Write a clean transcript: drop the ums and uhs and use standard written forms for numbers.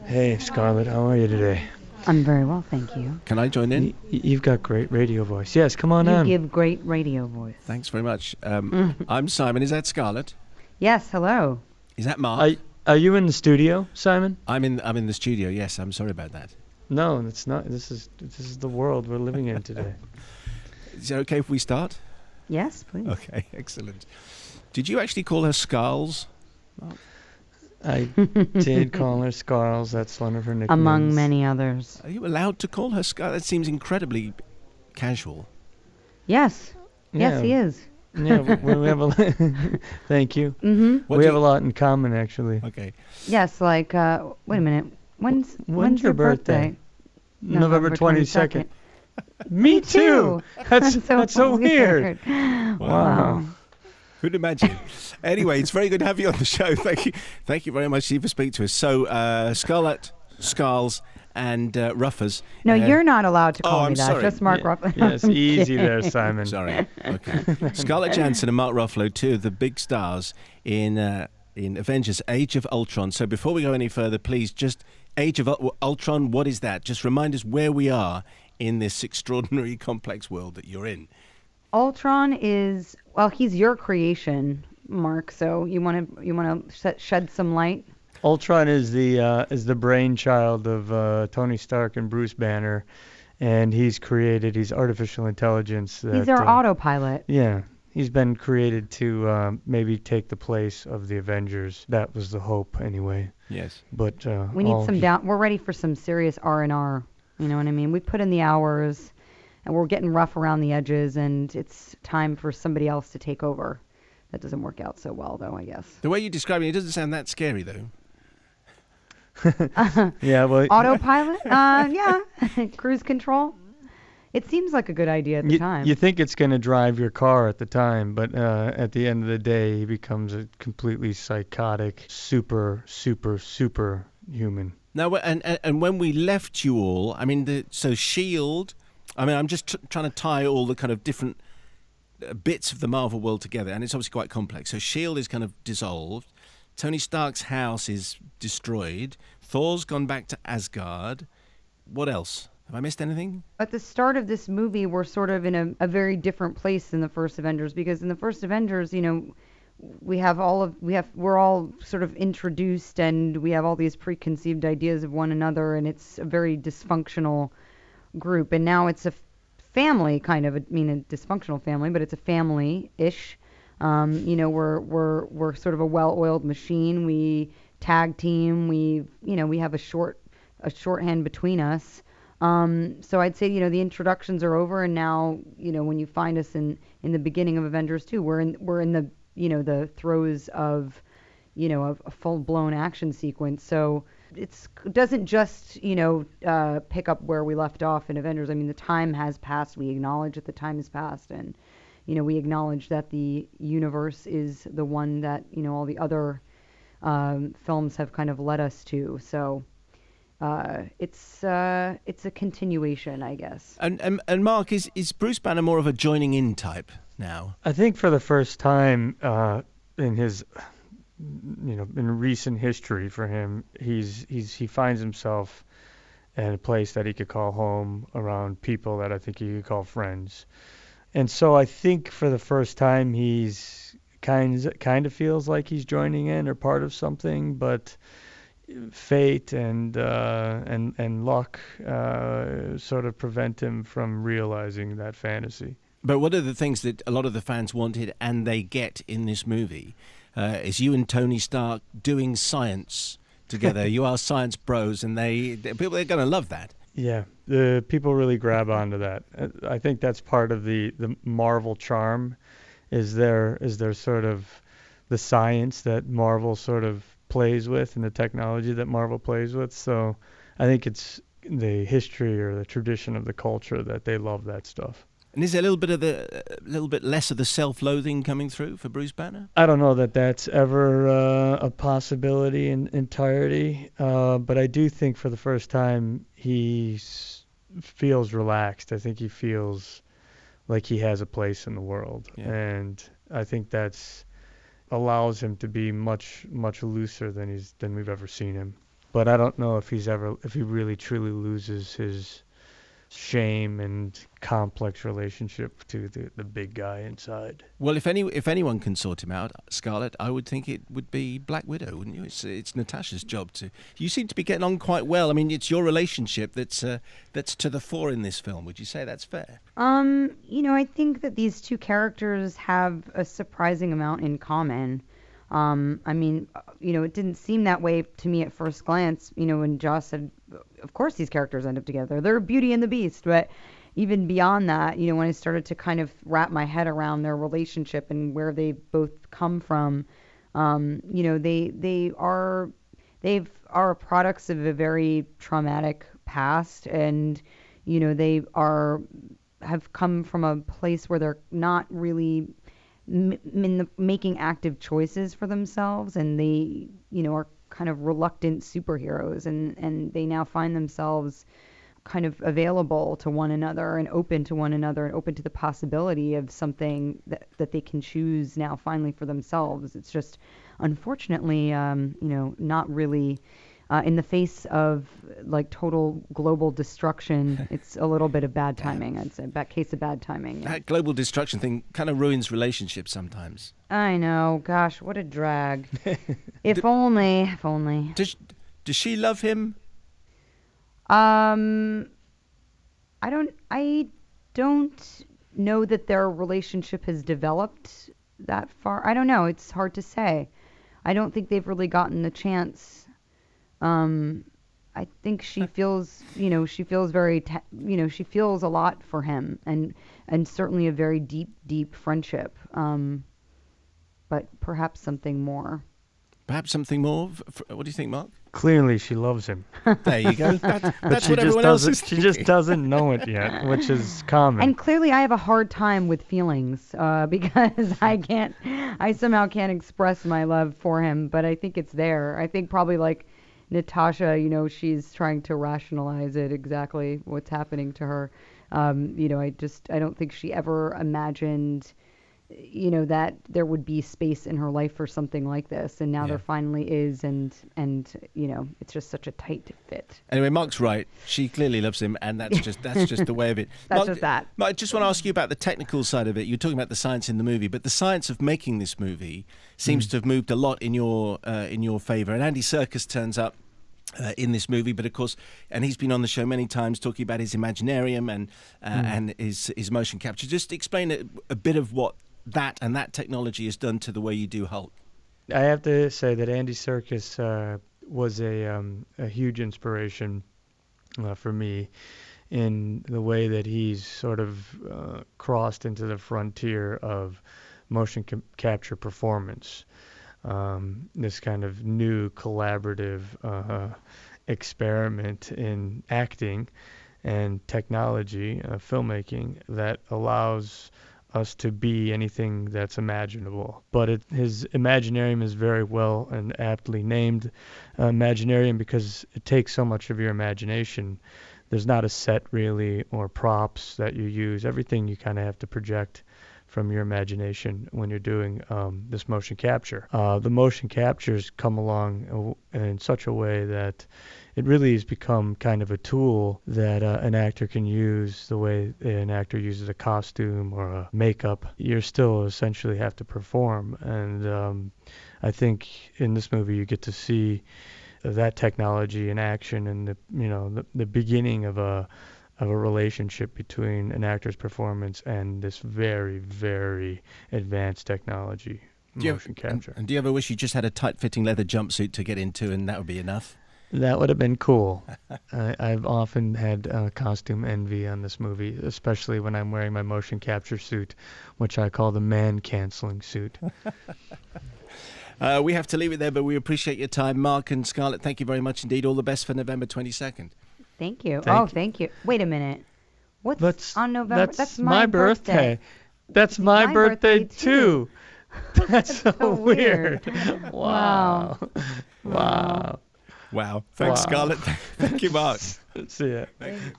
Hey, Scarlett, how are you today? I'm very well, thank you. Can I join in? You've got great radio voice. Yes, come on You on. give great radio voice. Thanks very much. I'm Simon. Is that Scarlett? Yes, hello. Is that Are, Mark? are you in the studio, Simon? I'm in the studio. Yes, I'm sorry about that. No, it's not. This is the world we're living in today. Is it okay if we start? Yes, please. Okay, excellent. Did you actually call her Scarls? I did call her Scarls. That's one of her nicknames. Among many others. Are you allowed to call her Scarls? That seems incredibly casual. Yes. Yes, he is. Yeah, we have a. Thank you. Mm-hmm. We have a lot in common, actually. Okay. Yes, like, wait a minute. When's your birthday? November 22nd. Me too. That's so weird. Wow. Who'd imagine? Anyway, it's very good to have you on the show. Thank you very much, Steve, for speaking to us. So, Scarlett, Scarls, and Ruffers. No, you're not allowed to call me I'm that. sorry. Just Mark Ruffalo. Yes, easy there, Simon. Sorry. Okay. Scarlett Johansson and Mark Ruffalo, two of the big stars in Avengers: Age of Ultron. So before we go any further, please just Age of Ultron. What is that? Just remind us where we are in this extraordinary, complex world that you're in. Ultron is, well, he's your creation, Mark, so you want to shed some light? Ultron is the brainchild of Tony Stark and Bruce Banner, and he's artificial intelligence. He's our autopilot. Yeah, he's been created to maybe take the place of the Avengers. That was the hope, anyway. Yes. But we need we're ready for some serious R&R. You know what I mean? We put in the hours, and we're getting rough around the edges, and it's time for somebody else to take over. That doesn't work out so well, though, I guess. The way you describe it doesn't sound that scary, though. Yeah, well, autopilot? Yeah. Cruise control? It seems like a good idea at the time. You think it's going to drive your car at the time, but at the end of the day, he becomes a completely psychotic, super human. Now, and when we left you all, I mean, so S.H.I.E.L.D., I mean, I'm just trying to tie all the kind of different bits of the Marvel world together, and it's obviously quite complex. So S.H.I.E.L.D. is kind of dissolved. Tony Stark's house is destroyed. Thor's gone back to Asgard. What else? Have I missed anything? At the start of this movie, we're sort of in a very different place than the first Avengers, because in the first Avengers, you know, we're all sort of introduced, and we have all these preconceived ideas of one another, and it's a very dysfunctional group. And now it's a family, kind of. I mean, a dysfunctional family, but it's a family-ish. You know, we're sort of a well-oiled machine. We tag team. We have a shorthand between us. So I'd say, you know, the introductions are over, and now, you know, when you find us in the beginning of Avengers 2, we're in the, you know, the throes of, you know, of a full-blown action sequence. So it doesn't just, you know, pick up where we left off in Avengers. I mean, the time has passed. We acknowledge that the time has passed, and, you know, we acknowledge that the universe is the one that, you know, all the other films have kind of led us to. So it's a continuation, I guess. And Mark, is Bruce Banner more of a joining in type now? I think for the first time in his, you know, in recent history for him, he finds himself in a place that he could call home, around people that I think he could call friends. And so I think for the first time he's kind of feels like he's joining in or part of something, but fate and luck sort of prevent him from realizing that fantasy. But one of the things that a lot of the fans wanted, and they get in this movie, is you and Tony Stark doing science together. You are science bros, and they're going to love that. Yeah, the people really grab onto that. I think that's part of the Marvel charm, is there sort of the science that Marvel sort of plays with and the technology that Marvel plays with. So I think it's the history or the tradition of the culture that they love that stuff. And is there a little bit less of the self-loathing coming through for Bruce Banner? I don't know that that's ever a possibility in entirety, but I do think for the first time he feels relaxed. I think he feels like he has a place in the world, and I think that's allows him to be much looser than we've ever seen him. but I don't know if he really truly loses his shame and complex relationship to the big guy inside. Well, if anyone can sort him out, Scarlett, I would think it would be Black Widow, wouldn't you? It's Natasha's job to. You seem to be getting on quite well. I mean, it's your relationship that's to the fore in this film. Would you say that's fair? I think that these two characters have a surprising amount in common. It didn't seem that way to me at first glance, when Joss said, of course these characters end up together. They're Beauty and the Beast. But even beyond that, are when I started to kind of wrap my head around their relationship and where they both come from, they are products of a very traumatic past, and, have come from a place where they're not really making active choices for themselves, and they are kind of reluctant superheroes, and they now find themselves kind of available to one another and open to one another and open to the possibility of something that they can choose now finally for themselves. It's just unfortunately not really in the face of like total global destruction. It's a little bit of bad timing. I'd say that case of bad timing. Yeah. That global destruction thing kind of ruins relationships sometimes. I know. Gosh, what a drag. If only. Does she love him? I don't know that their relationship has developed that far. I don't know. It's hard to say. I don't think they've really gotten the chance. I think she feels, she feels she feels a lot for him, and certainly a very deep friendship. But perhaps something more. Perhaps something more? What do you think, Mark? Clearly, she loves him. There you go. That's what she everyone else is She just doesn't know it yet, which is common. And clearly, I have a hard time with feelings because I somehow can't express my love for him. But I think it's there. I think probably like Natasha, she's trying to rationalize it exactly what's happening to her. I don't think she ever imagined, that there would be space in her life for something like this, and now there finally is, and it's just such a tight fit. Anyway, Mark's right. She clearly loves him, and that's just the way of it. That's Mark, just that. Mark, I just want to ask you about the technical side of it. You're talking about the science in the movie, but the science of making this movie seems to have moved a lot in your favor. And Andy Serkis turns up in this movie, but of course, and he's been on the show many times talking about his Imaginarium and his motion capture. Just explain a bit of what that technology has done to the way you do Hulk. I have to say that Andy Serkis was a huge inspiration for me in the way that he's sort of crossed into the frontier of motion capture performance. This kind of new collaborative experiment in acting and technology, filmmaking, that allows us to be anything that's imaginable. But his Imaginarium is very well and aptly named Imaginarium because it takes so much of your imagination. There's not a set really or props that you use. Everything you kind of have to project from your imagination when you're doing this motion capture. The motion captures come along in such a way that it really has become kind of a tool that an actor can use the way an actor uses a costume or a makeup. You still essentially have to perform, and I think in this movie you get to see that technology in action and the beginning of a relationship between an actor's performance and this very, very advanced technology, motion capture. And do you ever wish you just had a tight-fitting leather jumpsuit to get into and that would be enough? That would have been cool. I've often had costume envy on this movie, especially when I'm wearing my motion capture suit, which I call the man-canceling suit. We have to leave it there, but we appreciate your time. Mark and Scarlett, thank you very much indeed. All the best for November 22nd. Thank you. Thank you. Wait a minute. What's on November? That's my birthday. That's my birthday too. That's so weird. Wow. Wow. Thanks, Scarlett. Thank you, Mark. See ya. Thank you.